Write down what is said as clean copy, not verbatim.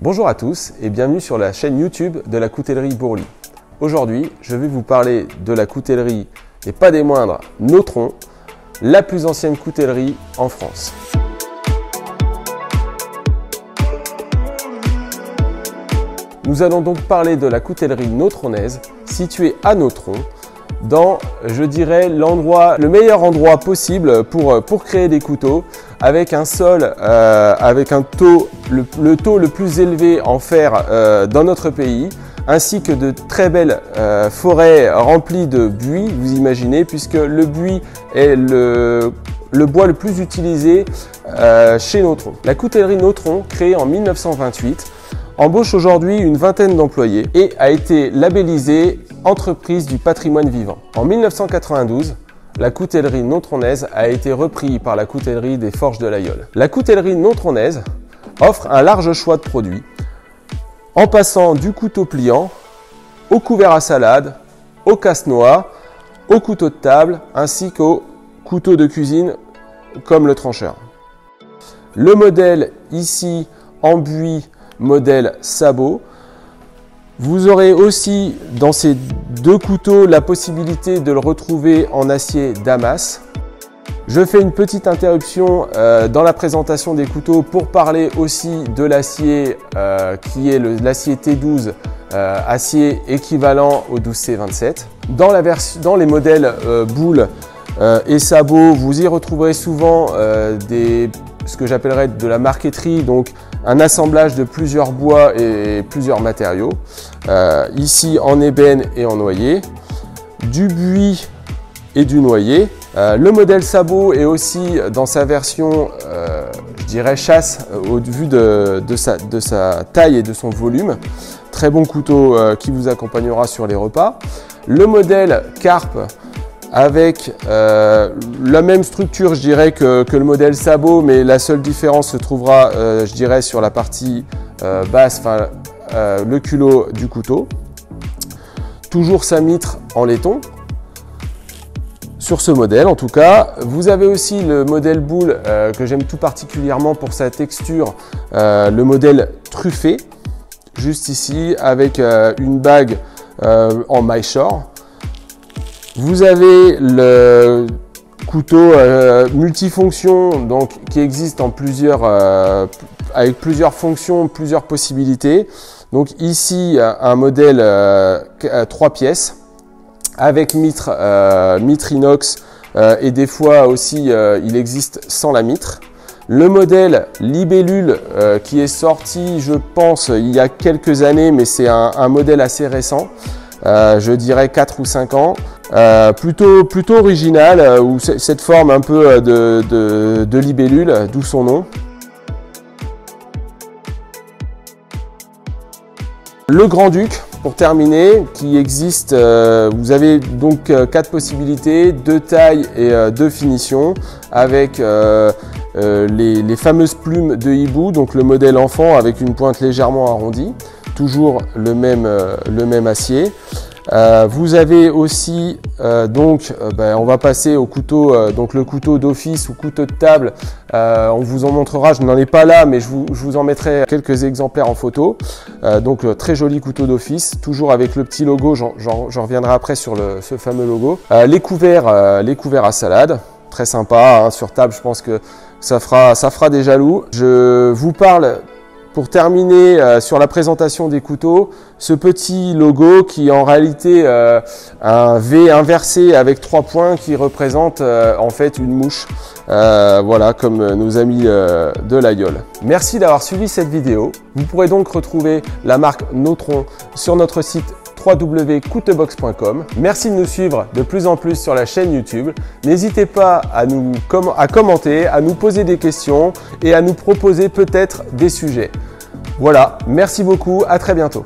Bonjour à tous et bienvenue sur la chaîne YouTube de la coutellerie Bourly. Aujourd'hui, je vais vous parler de la coutellerie, et pas des moindres, Nautron, la plus ancienne coutellerie en France. Nous allons donc parler de la coutellerie nautronnaise, située à Nautron, dans, je dirais, le meilleur endroit possible pour créer des couteaux, avec un sol, avec le taux le plus élevé en fer dans notre pays, ainsi que de très belles forêts remplies de buis, vous imaginez, puisque le buis est le bois le plus utilisé chez Nautron. La coutellerie Nautron, créée en 1928, embauche aujourd'hui une vingtaine d'employés et a été labellisée entreprise du patrimoine vivant. En 1992, la coutellerie nautronnaise a été reprise par la coutellerie des Forges de l'Ailleul. La coutellerie nautronnaise offre un large choix de produits, en passant du couteau pliant au couvert à salade, au casse-noix, au couteau de table, ainsi qu'au couteau de cuisine comme le trancheur. Le modèle ici en buis, modèle sabot. Vous aurez aussi dans ces deux couteaux la possibilité de le retrouver en acier Damas. Je fais une petite interruption dans la présentation des couteaux pour parler aussi de l'acier qui est l'acier T12, acier équivalent au 12C27. Dans les modèles boule et sabot, vous y retrouverez souvent ce que j'appellerais de la marqueterie, donc un assemblage de plusieurs bois et plusieurs matériaux, ici en ébène et en noyer, du buis et du noyer. Le modèle sabot est aussi dans sa version, je dirais chasse, au vu de sa taille et de son volume. Très bon couteau qui vous accompagnera sur les repas. Le modèle carpe, avec la même structure, je dirais, que le modèle sabot, mais la seule différence se trouvera, je dirais, sur la partie basse, enfin le culot du couteau. Toujours sa mitre en laiton. Sur ce modèle, en tout cas, vous avez aussi le modèle boule que j'aime tout particulièrement pour sa texture, le modèle truffé, juste ici, avec une bague en maille shore. Vous avez le couteau multifonction, donc qui existe en avec plusieurs fonctions, plusieurs possibilités. Donc ici un modèle 3 pièces avec mitre inox et des fois aussi il existe sans la mitre. Le modèle libellule qui est sorti, je pense, il y a quelques années, mais c'est un modèle assez récent. Je dirais 4 ou 5 ans, plutôt original, ou cette forme un peu de libellule, d'où son nom. Le Grand-Duc, pour terminer, qui existe, vous avez donc 4 possibilités, 2 tailles et 2 finitions, avec les fameuses plumes de hibou, donc le modèle enfant avec une pointe légèrement arrondie. Toujours le même acier. Vous avez aussi on va passer au couteau, donc le couteau d'office ou couteau de table. On vous en montrera, je n'en ai pas là, mais je vous en mettrai quelques exemplaires en photo. Donc très joli couteau d'office, toujours avec le petit logo. J'en reviendrai après sur ce fameux logo. Les couverts à salade, très sympa, hein, sur table. Je pense que ça fera des jaloux. Je vous parle, pour terminer sur la présentation des couteaux, ce petit logo qui est en réalité un V inversé avec 3 points qui représente en fait une mouche, voilà, comme nos amis de l'Ailleul. Merci d'avoir suivi cette vidéo. Vous pourrez donc retrouver la marque Nautron sur notre site www.coutebox.com. Merci de nous suivre de plus en plus sur la chaîne YouTube. N'hésitez pas à commenter, à nous poser des questions et à nous proposer peut-être des sujets. Voilà, merci beaucoup, à très bientôt.